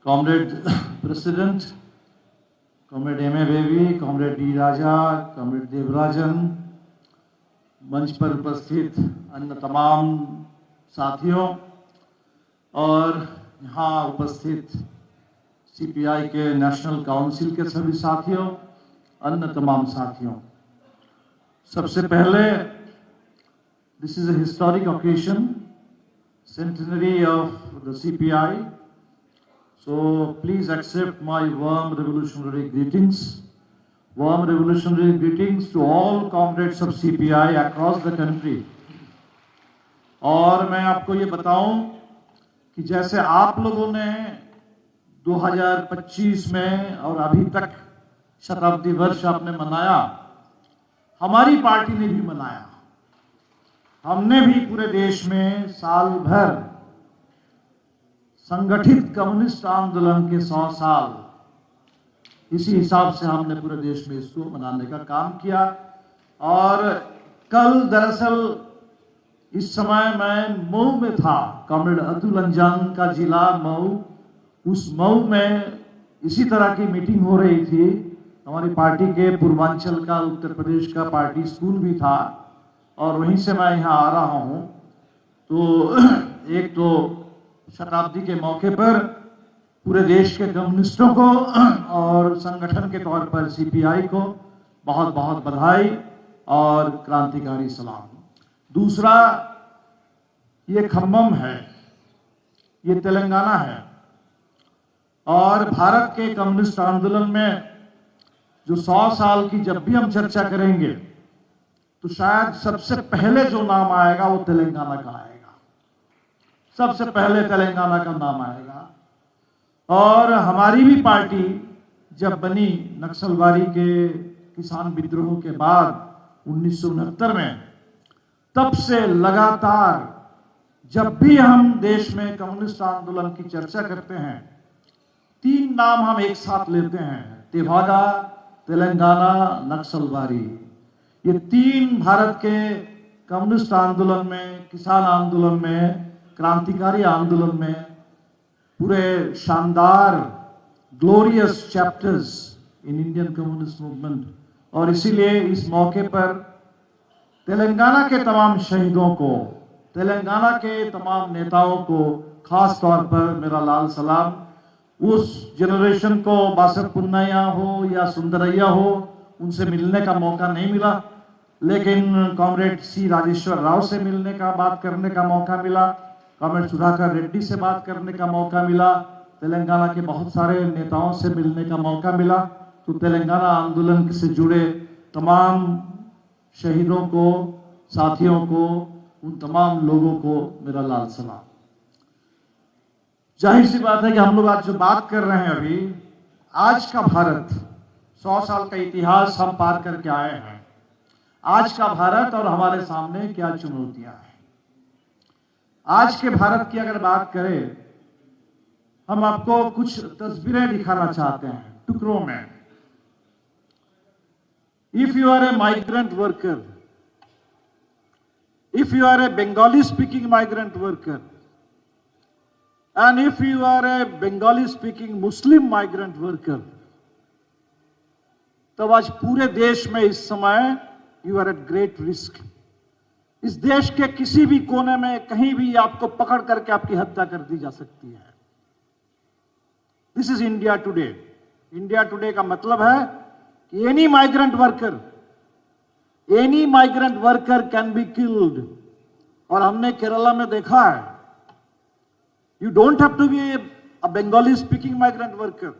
Comrade President, Comrade M.A. Baby, Comrade D. Raja, Comrade Devarajan, मंच पर उपस्थित अन्य तमाम साथियों और यहाँ उपस्थित सीपीआई के नेशनल काउंसिल के सभी साथियों, अन्य तमाम साथियों, सबसे पहले this is a historic occasion, centenary of the CPI. So please accept my warm revolutionary greetings. Warm revolutionary greetings to all comrades of CPI across the country. और मैं आपको ये बताऊं कि जैसे आप लोगों ने 2025 में और अभी तक शताब्दी वर्ष आपने मनाया, हमारी पार्टी ने भी मनाया। हमने भी पूरे देश में साल भर संगठित कम्युनिस्ट आंदोलन के 100 साल, इसी हिसाब से हमने पूरे देश में इसको मनाने का काम किया। और कल दरअसल इस समय मैं मऊ में था, कॉमरेड अतुल अंजान का जिला मऊ, उस मऊ में इसी तरह की मीटिंग हो रही थी। हमारी पार्टी के पूर्वांचल का, उत्तर प्रदेश का पार्टी स्कूल भी था और वहीं से मैं यहाँ आ रहा हूँ। तो एक तो शताब्दी के मौके पर पूरे देश के कम्युनिस्टों को और संगठन के तौर पर सीपीआई को बहुत बहुत बधाई और क्रांतिकारी सलाम। दूसरा, ये खम्मम है, ये तेलंगाना है और भारत के कम्युनिस्ट आंदोलन में जो 100 साल की जब भी हम चर्चा करेंगे तो शायद सबसे पहले जो नाम आएगा वो तेलंगाना का आएगा, सबसे पहले तेलंगाना का नाम आएगा। और हमारी भी पार्टी जब बनी नक्सलवादी के किसान विद्रोह के बाद 1969 में, तब से लगातार जब भी हम देश में कम्युनिस्ट आंदोलन की चर्चा करते हैं, 3 नाम हम एक साथ लेते हैं, तेभागा, तेलंगाना, नक्सलवादी। ये 3 भारत के कम्युनिस्ट आंदोलन में, किसान आंदोलन में, क्रांतिकारी आंदोलन में पूरे शानदार glorious chapters in Indian communist movement. और इसीलिए इस मौके पर तेलंगाना के तमाम शहीदों को, तेलंगाना के तमाम नेताओं को खास तौर पर मेरा लाल सलाम। उस जनरेशन को बासर पुन्नैया हो या सुंदरैया हो, उनसे मिलने का मौका नहीं मिला, लेकिन कॉमरेड सी राजेश्वर राव से मिलने का, बात करने का मौका मिला, कॉमरेड सुधाकर रेड्डी से बात करने का मौका मिला, तेलंगाना के बहुत सारे नेताओं से मिलने का मौका मिला। तो तेलंगाना आंदोलन से जुड़े तमाम शहीदों को, साथियों को, उन तमाम लोगों को मेरा लाल सलाम। जाहिर सी बात है कि हम लोग आज जो बात कर रहे हैं अभी, आज का भारत, 100 साल का इतिहास हम पार करके आए हैं। आज का भारत और हमारे सामने क्या चुनौतियां हैं। आज के भारत की अगर बात करें, हम आपको कुछ तस्वीरें दिखाना चाहते हैं टुकड़ों में। If you are a migrant worker, if you are a Bengali speaking migrant worker, and if you are a Bengali speaking Muslim migrant worker, तब आज पूरे देश में इस समय you are at great risk. इस देश के किसी भी कोने में कहीं भी आपको पकड़ करके आपकी हत्या कर दी जा सकती है। This is India today. India today का मतलब है कि any migrant worker can be killed. और हमने केरला में देखा है, you don't have to be a Bengali speaking migrant worker,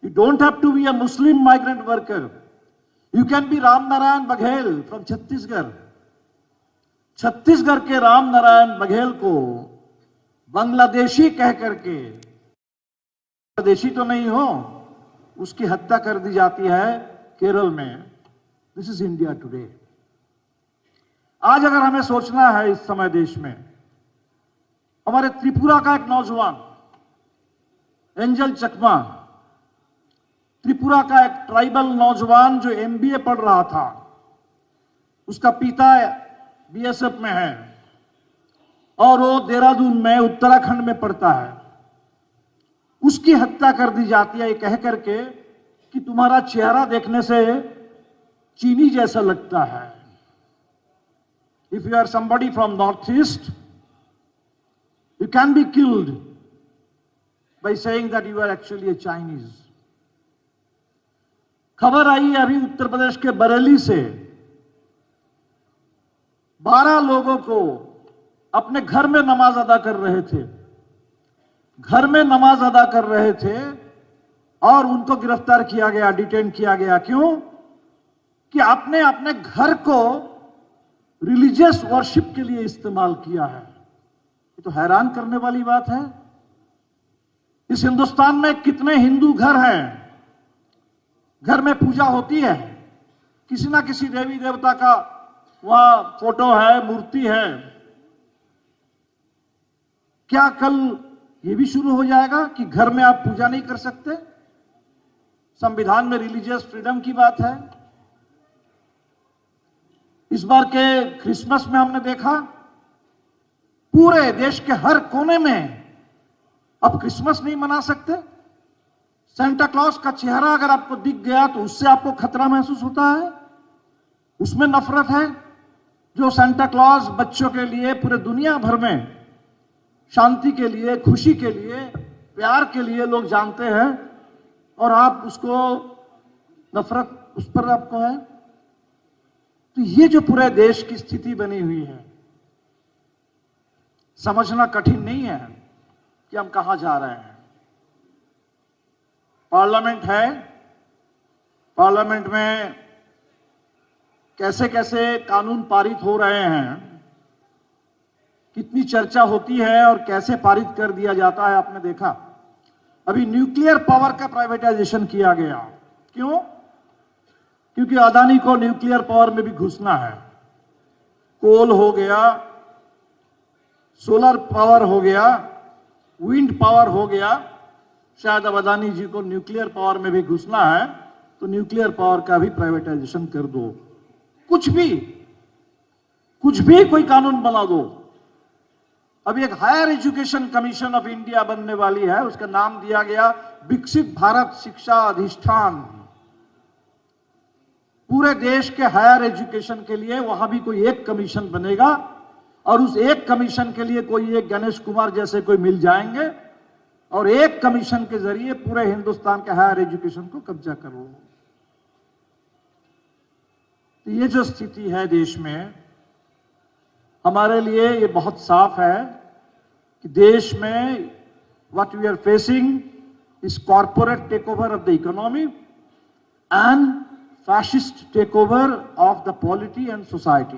you don't have to be a Muslim migrant worker. You can be Ram Narayan Baghel from Chhattisgarh. Chhattisgarh के राम नारायण बघेल को बांग्लादेशी कह करके, बांग्लादेशी तो नहीं हो, उसकी हत्या कर दी जाती है केरल में। This is India today. आज अगर हमें सोचना है इस समय देश में, हमारे त्रिपुरा का एक नौजवान एंजल चकमा, त्रिपुरा का एक ट्राइबल नौजवान जो एमबीए पढ़ रहा था, उसका पिता बीएसएफ में है और वो देहरादून में, उत्तराखंड में पढ़ता है। उसकी हत्या कर दी जाती है ये कह करके कि तुम्हारा चेहरा देखने से चीनी जैसा लगता है। If you are somebody from North East, you can be killed by saying that you are actually a Chinese. खबर आई अभी उत्तर प्रदेश के बरेली से, 12 लोगों को अपने घर में नमाज अदा कर रहे थे, घर में नमाज अदा कर रहे थे और उनको गिरफ्तार किया गया, डिटेन किया गया। क्यों? कि आपने अपने घर को रिलीजियस वर्शिप के लिए इस्तेमाल किया है। ये तो हैरान करने वाली बात है। इस हिंदुस्तान में कितने हिंदू घर हैं, घर में पूजा होती है, किसी ना किसी देवी देवता का वहां फोटो है, मूर्ति है। क्या कल ये भी शुरू हो जाएगा कि घर में आप पूजा नहीं कर सकते? संविधान में रिलीजियस फ्रीडम की बात है। इस बार के क्रिसमस में हमने देखा पूरे देश के हर कोने में अब क्रिसमस नहीं मना सकते। सेंटा क्लॉज का चेहरा अगर आपको दिख गया तो उससे आपको खतरा महसूस होता है, उसमें नफरत है। जो सेंटा क्लॉज बच्चों के लिए पूरे दुनिया भर में शांति के लिए, खुशी के लिए, प्यार के लिए लोग जानते हैं और आप उसको नफरत उस पर आपको है। तो ये जो पूरे देश की स्थिति बनी हुई है, समझना कठिन नहीं है कि हम कहां जा रहे हैं। पार्लियामेंट है, पार्लियामेंट में कैसे कैसे कानून पारित हो रहे हैं, कितनी चर्चा होती है और कैसे पारित कर दिया जाता है, आपने देखा। अभी न्यूक्लियर पावर का प्राइवेटाइजेशन किया गया। क्यों? क्योंकि अदानी को न्यूक्लियर पावर में भी घुसना है। कोल हो गया, सोलर पावर हो गया, विंड पावर हो गया, शायद अब अदानी जी को न्यूक्लियर पावर में भी घुसना है तो न्यूक्लियर पावर का भी प्राइवेटाइजेशन कर दो। कुछ भी कोई कानून बना दो। अभी एक higher education commission of India बनने वाली है, उसका नाम दिया गया विकसित भारत शिक्षा अधिष्ठान। पूरे देश के हायर एजुकेशन के लिए वहां भी कोई एक कमीशन बनेगा और उस एक कमीशन के लिए कोई एक गणेश कुमार जैसे कोई मिल जाएंगे और एक कमीशन के जरिए पूरे हिंदुस्तान के हायर एजुकेशन को कब्जा करो। तो ये जो स्थिति है देश में, हमारे लिए ये बहुत साफ है कि देश में what we are facing is corporate take over of the economy and fascist take over of the polity and society.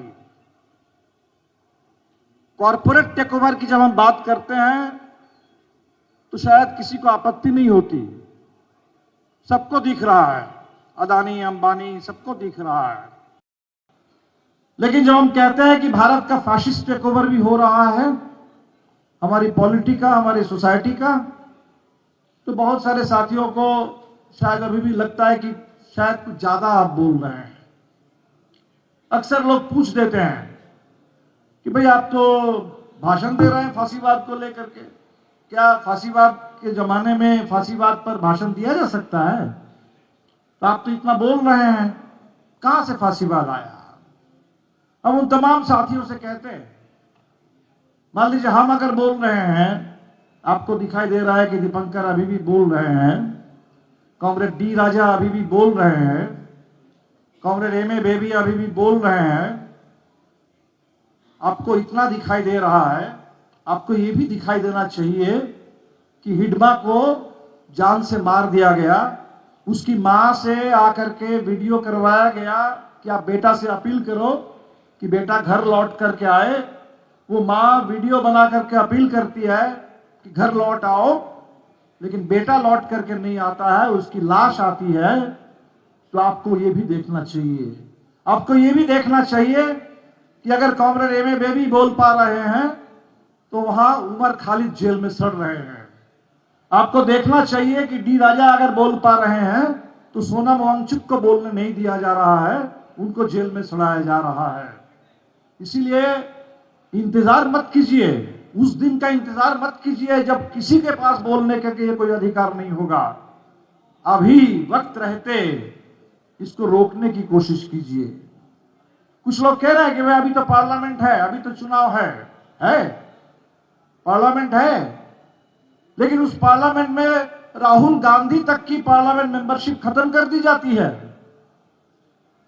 Corporate take over की जब हम बात करते हैं तो शायद किसी को आपत्ति नहीं होती, सबको दिख रहा है, अदानी अंबानी सबको दिख रहा है। लेकिन जब हम कहते हैं कि भारत का फैशिस्ट टेक ओवर भी हो रहा है, हमारी पॉलिटी का, हमारी सोसाइटी का, तो बहुत सारे साथियों को शायद अभी भी लगता है कि शायद कुछ ज्यादा आप बोल रहे हैं। अक्सर लोग पूछ देते हैं कि भाई आप तो भाषण दे रहे हैं फांसीवाद को लेकर के, क्या फांसीवाद के जमाने में फांसीवाद पर भाषण दिया जा सकता है? तो आप तो इतना बोल रहे हैं, कहां से फांसीवाद आया? हम उन तमाम साथियों से कहते हैं, मान लीजिए हम अगर बोल रहे हैं, आपको दिखाई दे रहा है कि दीपंकर अभी भी बोल रहे हैं, कॉमरेड डी राजा अभी भी बोल रहे हैं, कॉमरेड एम.ए. बेबी अभी भी बोल रहे हैं, आपको इतना दिखाई दे रहा है, आपको ये भी दिखाई देना चाहिए कि हिडमा को जान से मार दिया गया, उसकी मां से आकर के वीडियो करवाया गया कि आप बेटा से अपील करो कि बेटा घर लौट करके आए। वो मां वीडियो बना करके अपील करती है कि घर लौट आओ, लेकिन बेटा लौट करके नहीं आता है, उसकी लाश आती है। तो आपको ये भी देखना चाहिए, आपको ये भी देखना चाहिए कि अगर कॉमरेड एम.ए. बेबी बोल पा रहे हैं तो वहां उमर खालिद जेल में सड़ रहे हैं। आपको देखना चाहिए कि डी राजा अगर बोल पा रहे हैं तो सोनम वांगचुक को बोलने नहीं दिया जा रहा है, उनको जेल में सड़ाया जा रहा है। इसीलिए इंतजार मत कीजिए उस दिन का इंतजार मत कीजिए जब किसी के पास बोलने के लिए कोई अधिकार नहीं होगा। अभी वक्त रहते इसको रोकने की कोशिश कीजिए। कुछ लोग कह रहे हैं कि भाई अभी तो पार्लियामेंट है, अभी तो चुनाव है पार्लियामेंट है, लेकिन उस पार्लियामेंट में राहुल गांधी तक की पार्लियामेंट मेंबरशिप खत्म कर दी जाती है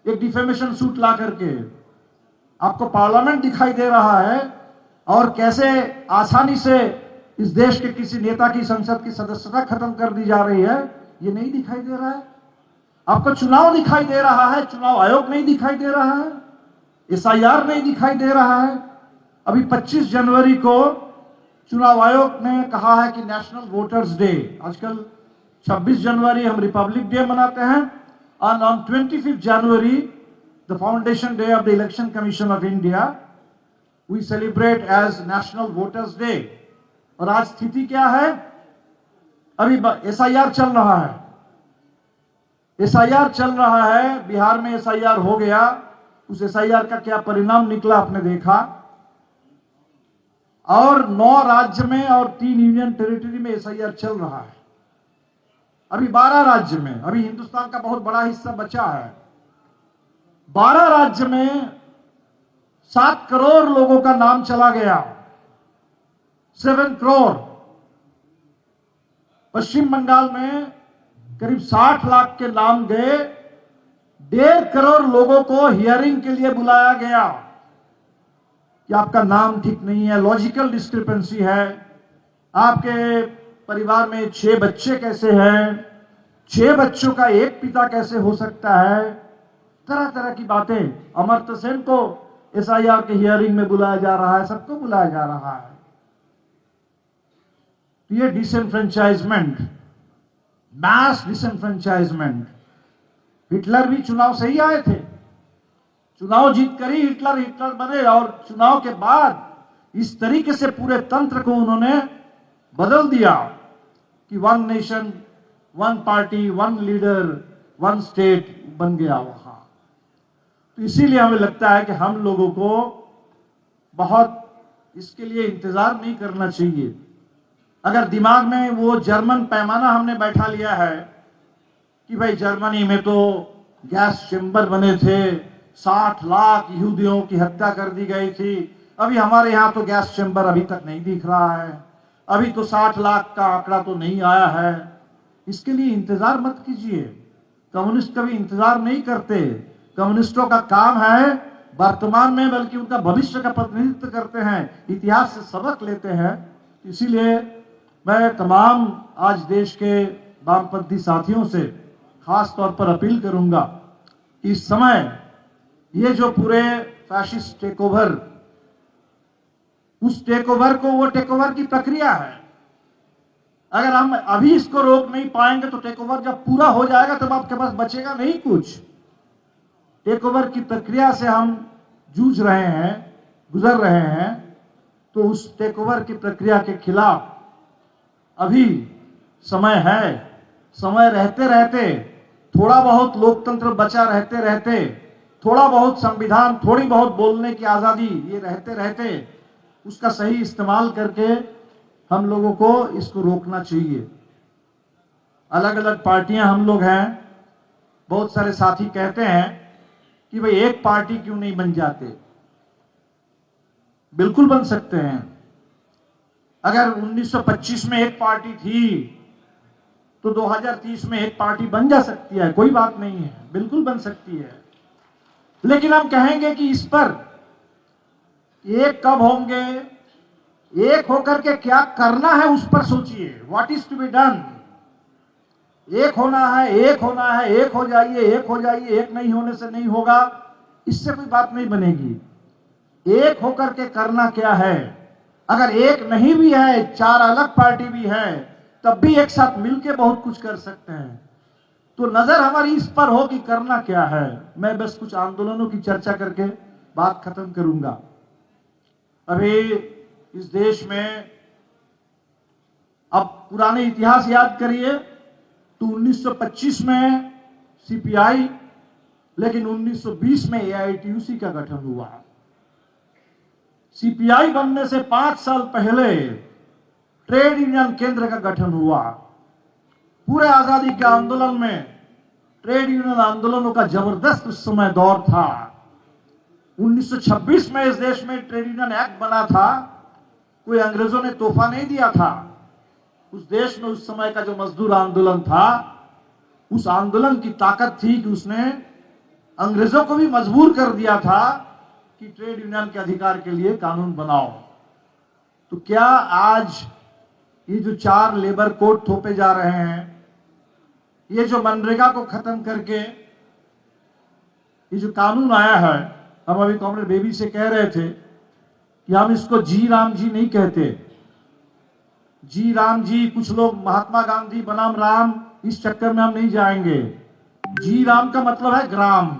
एक डिफेमेशन सूट ला करके। आपको पार्लियामेंट दिखाई दे रहा है और कैसे आसानी से इस देश के किसी नेता की संसद की सदस्यता खत्म कर दी जा रही है, ये नहीं दिखाई दे रहा है। आपको चुनाव दिखाई दे रहा है, चुनाव आयोग नहीं दिखाई दे रहा है, एसआईआर नहीं दिखाई दे रहा है। अभी 25 जनवरी को चुनाव आयोग ने कहा है कि नेशनल वोटर्स डे, आजकल 26 जनवरी हम रिपब्लिक डे मनाते हैं, and on 25th January, the foundation day of the Election Commission of India, we celebrate as National Voters Day। और आज स्थिति क्या है? अभी एसआईआर चल रहा है, एसआईआर चल रहा है, बिहार में एसआईआर हो गया। उस एसआईआर का क्या परिणाम निकला आपने देखा। और 9 राज्य में और 3 यूनियन टेरिटरी में एसआईआर चल रहा है। अभी 12 राज्य में, अभी हिंदुस्तान का बहुत बड़ा हिस्सा बचा है, 12 राज्य में 7 करोड़ लोगों का नाम चला गया, 7 करोड़। पश्चिम बंगाल में करीब 60 लाख के नाम गए, 1.5 करोड़ लोगों को हियरिंग के लिए बुलाया गया कि आपका नाम ठीक नहीं है, लॉजिकल डिस्क्रिपेंसी है, आपके परिवार में 6 बच्चे कैसे हैं, 6 बच्चों का एक पिता कैसे हो सकता है, तरह तरह की बातें। अमर्त्य सेन को एसआईआर के हियरिंग में बुलाया जा रहा है, सबको बुलाया जा रहा है। ये डिसएनफ्रेंचाइजमेंट, मैस डिसएनफ्रेंचाइजमेंट। हिटलर भी चुनाव से ही आए थे, चुनाव जीत कर ही हिटलर बने, और चुनाव के बाद इस तरीके से पूरे तंत्र को उन्होंने बदल दिया कि 1 नेशन 1 पार्टी 1 लीडर 1 स्टेट बन गया वहां। तो इसीलिए हमें लगता है कि हम लोगों को बहुत इसके लिए इंतजार नहीं करना चाहिए। अगर दिमाग में वो जर्मन पैमाना हमने बैठा लिया है कि भाई जर्मनी में तो गैस चेंबर बने थे, 60 लाख यहूदियों की हत्या कर दी गई थी, अभी हमारे यहां तो गैस चेंबर अभी तक नहीं दिख रहा है, अभी तो 60 लाख का आंकड़ा तो नहीं आया है। इसके लिए इंतजार मत कीजिए। कम्युनिस्ट कभी इंतजार नहीं करते। कम्युनिस्टों का काम है वर्तमान में, बल्कि उनका भविष्य का प्रतिनिधित्व करते हैं, इतिहास से सबक लेते हैं। इसीलिए मैं तमाम आज देश के वामपंथी साथियों से खास तौर पर अपील करूंगा कि इस समय ये जो पूरे फैशिस्ट टेक ओवर, उस टेक ओवर को, वो टेक ओवर की प्रक्रिया है। अगर हम अभी इसको रोक नहीं पाएंगे तो टेक ओवर जब पूरा हो जाएगा तब आपके पास बचेगा नहीं कुछ। टेक ओवर की प्रक्रिया से हम जूझ रहे हैं, गुजर रहे हैं, तो उस टेक ओवर की प्रक्रिया के खिलाफ अभी समय है। समय रहते रहते, थोड़ा बहुत लोकतंत्र बचा रहते रहते, थोड़ा बहुत संविधान, थोड़ी बहुत बोलने की आजादी, ये रहते रहते उसका सही इस्तेमाल करके हम लोगों को इसको रोकना चाहिए। अलग अलग पार्टियां हम लोग हैं, बहुत सारे साथी कहते हैं कि भाई एक पार्टी क्यों नहीं बन जाते। बिल्कुल बन सकते हैं। अगर 1925 में एक पार्टी थी तो 2030 में एक पार्टी बन जा सकती है, कोई बात नहीं है, बिल्कुल बन सकती है। लेकिन हम कहेंगे कि इस पर एक कब होंगे, एक होकर के क्या करना है उस पर सोचिए। What is to be done. एक होना है, एक होना है, एक हो जाइए, एक हो जाइए, एक नहीं होने से नहीं होगा, इससे कोई बात नहीं बनेगी। एक होकर के करना क्या है। अगर एक नहीं भी है, 4 अलग पार्टी भी है, तब भी एक साथ मिलके बहुत कुछ कर सकते हैं। तो नजर हमारी इस पर हो कि करना क्या है। मैं बस कुछ आंदोलनों की चर्चा करके बात खत्म करूंगा। अभी इस देश में, अब पुराने इतिहास याद करिए तो 1925 में सीपीआई, लेकिन 1920 में एआईटीयूसी का गठन हुआ। सीपीआई बनने से 5 साल पहले ट्रेड यूनियन केंद्र का गठन हुआ। पूरे आजादी के आंदोलन में ट्रेड यूनियन आंदोलनों का जबरदस्त उस समय दौर था। 1926 में इस देश में ट्रेड यूनियन एक्ट बना था। कोई अंग्रेजों ने तोहफा नहीं दिया था। उस देश में उस समय का जो मजदूर आंदोलन था, उस आंदोलन की ताकत थी कि उसने अंग्रेजों को भी मजबूर कर दिया था कि ट्रेड यूनियन के अधिकार के लिए कानून बनाओ। तो क्या आज ये जो 4 लेबर कोड थोपे जा रहे हैं, ये जो मनरेगा को खत्म करके ये जो कानून आया है, हम अभी कॉमरेड बेबी से कह रहे थे कि हम इसको जी राम जी नहीं कहते। जी राम जी, कुछ लोग महात्मा गांधी बनाम राम, इस चक्कर में हम नहीं जाएंगे। जी राम का मतलब है ग्राम।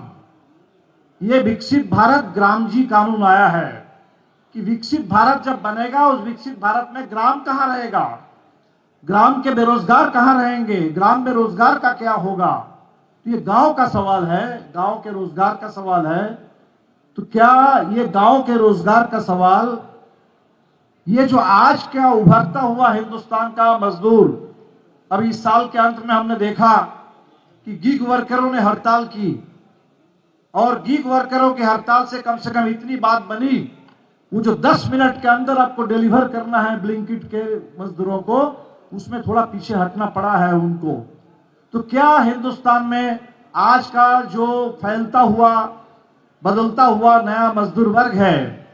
ये विकसित भारत ग्राम जी कानून आया है कि विकसित भारत जब बनेगा, उस विकसित भारत में ग्राम कहां रहेगा, ग्राम के बेरोजगार कहां रहेंगे, ग्राम में रोजगार का क्या होगा। तो ये गांव का सवाल है, गांव के रोजगार का सवाल है। तो क्या ये गांव के रोजगार का सवाल, ये जो आज क्या उभरता हुआ हिंदुस्तान का मजदूर, अभी इस साल के अंत में हमने देखा कि गिग वर्करों ने हड़ताल की, और गिग वर्करों की हड़ताल से कम इतनी बात बनी, वो जो 10 मिनट के अंदर आपको डिलीवर करना है ब्लिंकिट के मजदूरों को, उसमें थोड़ा पीछे हटना पड़ा है उनको। तो क्या हिंदुस्तान में आज का जो फैलता हुआ, बदलता हुआ नया मजदूर वर्ग है,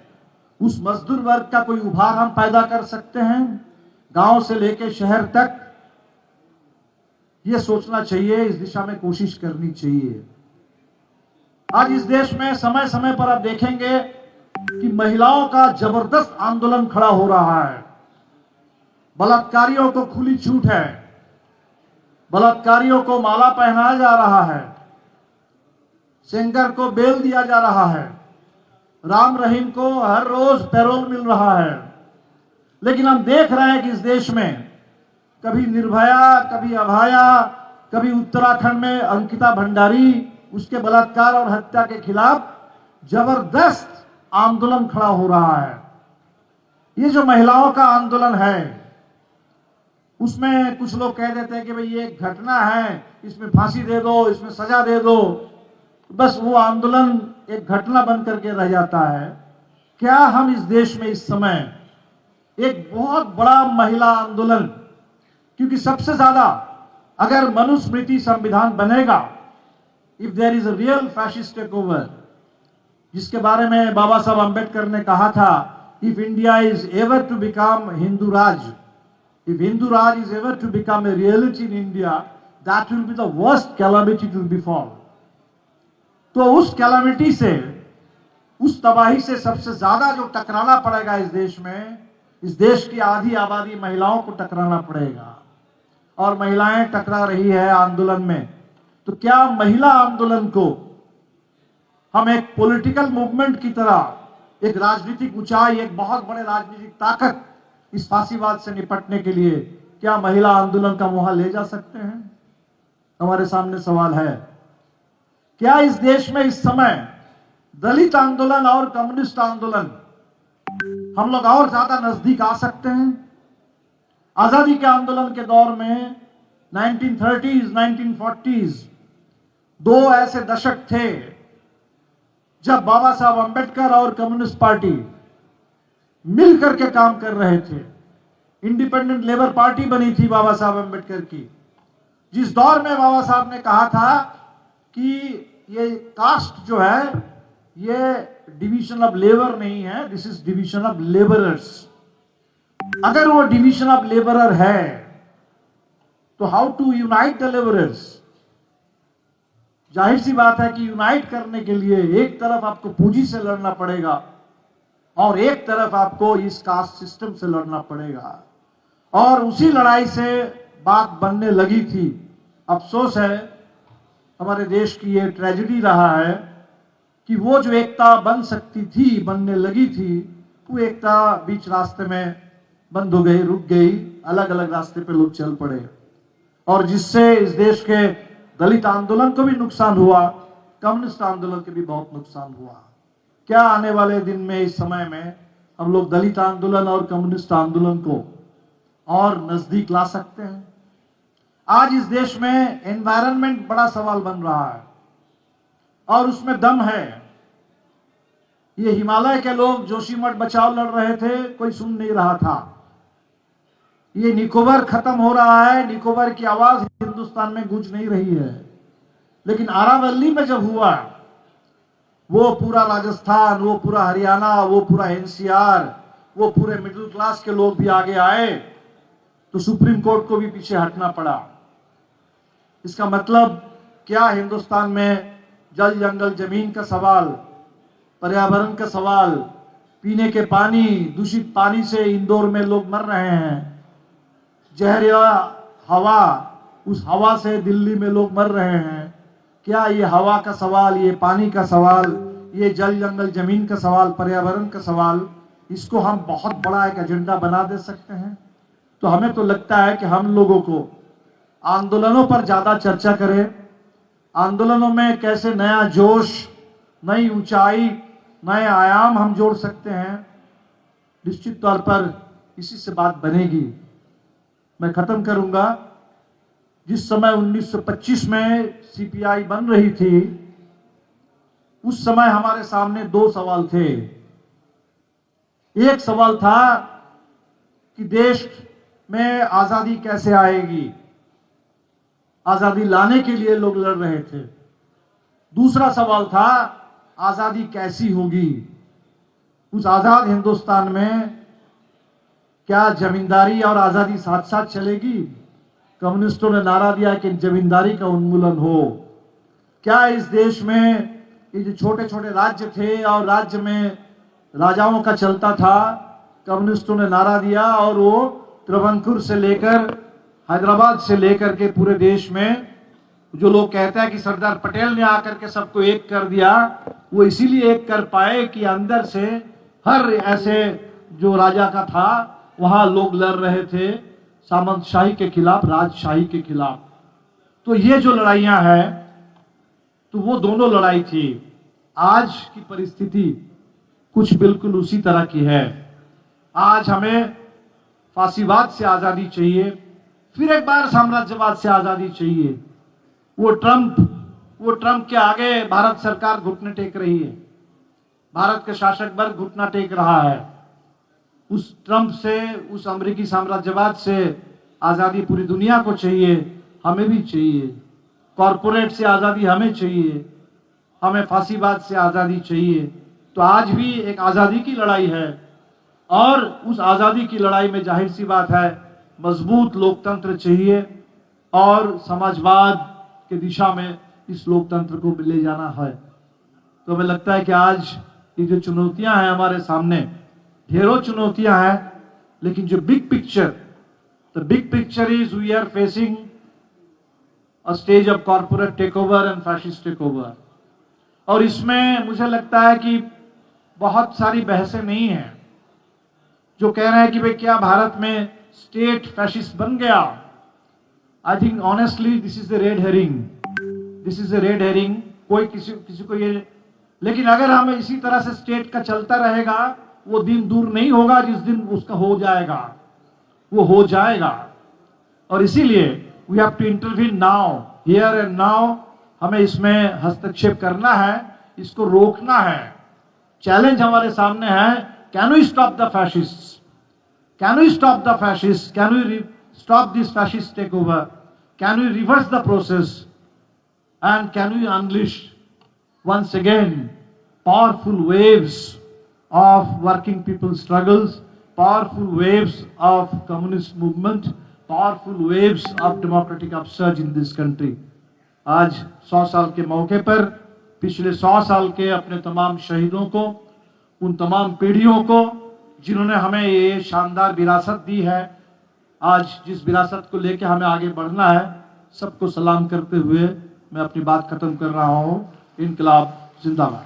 उस मजदूर वर्ग का कोई उभार हम पैदा कर सकते हैं गांव से लेकर शहर तक? ये सोचना चाहिए, इस दिशा में कोशिश करनी चाहिए। आज इस देश में समय समय पर आप देखेंगे कि महिलाओं का जबरदस्त आंदोलन खड़ा हो रहा है। बलात्कारियों को खुली छूट है, बलात्कारियों को माला पहनाया जा रहा है, सेंगर को बेल दिया जा रहा है, राम रहीम को हर रोज पैरोल मिल रहा है। लेकिन हम देख रहे हैं कि इस देश में कभी निर्भया, कभी अभाया, कभी उत्तराखंड में अंकिता भंडारी, उसके बलात्कार और हत्या के खिलाफ जबरदस्त आंदोलन खड़ा हो रहा है। ये जो महिलाओं का आंदोलन है, उसमें कुछ लोग कह देते हैं कि भाई ये एक घटना है, इसमें फांसी दे दो, इसमें सजा दे दो, बस वो आंदोलन एक घटना बन करके रह जाता है। क्या हम इस देश में इस समय एक बहुत बड़ा महिला आंदोलन, क्योंकि सबसे ज्यादा अगर मनुस्मृति संविधान बनेगा, if there is a real fascist takeover, जिसके बारे में बाबा साहब अंबेडकर ने कहा था, if India is ever to become Hindu Raj, if Hindu Raj is ever to become a reality in India, that will be the worst calamity to befall. तो उस कैलामिटी से, उस तबाही से सबसे ज्यादा जो टकराना पड़ेगा इस देश में, इस देश की आधी आबादी महिलाओं को टकराना पड़ेगा, और महिलाएं टकरा रही है आंदोलन में। तो क्या महिला आंदोलन को हम एक पॉलिटिकल मूवमेंट की तरह, एक राजनीतिक ऊंचाई, एक बहुत बड़े राजनीतिक ताकत, इस फांसीवाद से निपटने के लिए क्या महिला आंदोलन का मुहा ले जा सकते हैं? हमारे सामने सवाल है। क्या इस देश में इस समय दलित आंदोलन और कम्युनिस्ट आंदोलन हम लोग और ज्यादा नजदीक आ सकते हैं? आजादी के आंदोलन के दौर में 1930s, 1940s, 2 ऐसे दशक थे जब बाबा साहब अंबेडकर और कम्युनिस्ट पार्टी मिलकर के काम कर रहे थे। इंडिपेंडेंट लेबर पार्टी बनी थी बाबा साहब अंबेडकर की, जिस दौर में बाबा साहब ने कहा था कि ये कास्ट जो है, ये डिवीजन ऑफ लेबर नहीं है, this is division of labourers. अगर वो डिवीजन ऑफ लेबरर है तो how to unite the labourers? जाहिर सी बात है कि यूनाइट करने के लिए एक तरफ आपको पूंजी से लड़ना पड़ेगा और एक तरफ आपको इस कास्ट सिस्टम से लड़ना पड़ेगा, और उसी लड़ाई से बात बनने लगी थी। अफसोस है, हमारे देश की ये ट्रेजेडी रहा है कि वो जो एकता बन सकती थी, बनने लगी थी, वो एकता बीच रास्ते में बंद हो गई, रुक गई, अलग अलग रास्ते पे लोग चल पड़े, और जिससे इस देश के दलित आंदोलन को भी नुकसान हुआ, कम्युनिस्ट आंदोलन के भी बहुत नुकसान हुआ। क्या आने वाले दिन में, इस समय में हम लोग दलित आंदोलन और कम्युनिस्ट आंदोलन को और नजदीक ला सकते हैं। आज इस देश में एनवायरनमेंट बड़ा सवाल बन रहा है और उसमें दम है। ये हिमालय के लोग जोशीमठ बचाओ लड़ रहे थे, कोई सुन नहीं रहा था। ये निकोबार खत्म हो रहा है, निकोबार की आवाज हिंदुस्तान में गूंज नहीं रही है। लेकिन आरावली में जब हुआ, वो पूरा राजस्थान, वो पूरा हरियाणा, वो पूरा एनसीआर, वो पूरे मिडिल क्लास के लोग भी आगे आए, तो सुप्रीम कोर्ट को भी पीछे हटना पड़ा। इसका मतलब क्या, हिंदुस्तान में जल जंगल जमीन का सवाल, पर्यावरण का सवाल, पीने के पानी, दूषित पानी से इंदौर में लोग मर रहे हैं, जहरीला हवा, उस हवा से दिल्ली में लोग मर रहे हैं। क्या ये हवा का सवाल, ये पानी का सवाल, ये जल जंगल जमीन का सवाल, पर्यावरण का सवाल, इसको हम बहुत बड़ा एक एजेंडा बना दे सकते हैं? तो हमें तो लगता है कि हम लोगों को आंदोलनों पर ज्यादा चर्चा करें, आंदोलनों में कैसे नया जोश, नई ऊंचाई, नए आयाम हम जोड़ सकते हैं। निश्चित तौर पर इसी से बात बनेगी। मैं खत्म करूंगा, जिस समय 1925 में सीपीआई बन रही थी, उस समय हमारे सामने दो सवाल थे। एक सवाल था कि देश में आजादी कैसे आएगी, आजादी लाने के लिए लोग लड़ रहे थे। दूसरा सवाल था आजादी कैसी होगी। उस आजाद हिंदुस्तान में क्या जमींदारी और आजादी साथ साथ चलेगी? कम्युनिस्टों ने नारा दिया कि जमींदारी का उन्मूलन हो। क्या इस देश में ये जो छोटे छोटे राज्य थे और राज्य में राजाओं का चलता था, कम्युनिस्टों ने नारा दिया और वो त्रवंकुर से लेकर हैदराबाद से लेकर के पूरे देश में, जो लोग कहते हैं कि सरदार पटेल ने आकर के सबको एक कर दिया, वो इसीलिए एक कर पाए कि अंदर से हर ऐसे जो राजा का था वहां लोग लड़ रहे थे सामंतशाही के खिलाफ, राजशाही के खिलाफ। तो ये जो लड़ाइयां हैं, तो वो दोनों लड़ाई थी। आज की परिस्थिति कुछ बिल्कुल उसी तरह की है। आज हमें फांसीवाद से आजादी चाहिए, फिर एक बार साम्राज्यवाद से आजादी चाहिए। वो ट्रंप के आगे भारत सरकार घुटने टेक रही है, भारत के शासक वर्ग घुटना टेक रहा है। उस ट्रंप से, उस अमेरिकी साम्राज्यवाद से आजादी पूरी दुनिया को चाहिए, हमें भी चाहिए। कॉरपोरेट से आजादी हमें चाहिए, हमें फांसीवाद से आजादी चाहिए। तो आज भी एक आजादी की लड़ाई है और उस आजादी की लड़ाई में जाहिर सी बात है मजबूत लोकतंत्र चाहिए और समाजवाद की दिशा में इस लोकतंत्र को ले जाना है। तो हमें लगता है कि आज ये जो चुनौतियां हैं हमारे सामने, ढेरों चुनौतियां हैं, लेकिन जो big picture is we are facing a stage of corporate takeover and fascist takeover. और इसमें मुझे लगता है कि बहुत सारी बहसें नहीं हैं। जो कह रहे हैं कि भाई क्या भारत में स्टेट फैशिस्ट बन गया, I think honestly this is the red herring. कोई किसी को ये, लेकिन अगर हम इसी तरह से स्टेट का चलता रहेगा, वो दिन दूर नहीं होगा जिस दिन उसका हो जाएगा, वो हो जाएगा। और इसीलिए we have to intervene now, here and now. हमें इसमें हस्तक्षेप करना है, इसको रोकना है। चैलेंज हमारे सामने है, can we stop the fascists, can we stop the fascist, can we stop this fascist take over, can we reverse the process and can we unleash once again powerful waves of working people struggles, powerful waves of communist movement, powerful waves of democratic upsurge in this country। आज 100 साल के मौके पर पिछले 100 साल के अपने तमाम शहीदों को, उन तमाम पीढ़ियों को जिन्होंने हमें ये शानदार विरासत दी है, आज जिस विरासत को लेकर हमें आगे बढ़ना है, सबको सलाम करते हुए मैं अपनी बात खत्म कर रहा हूं। इनकलाब जिंदाबाद।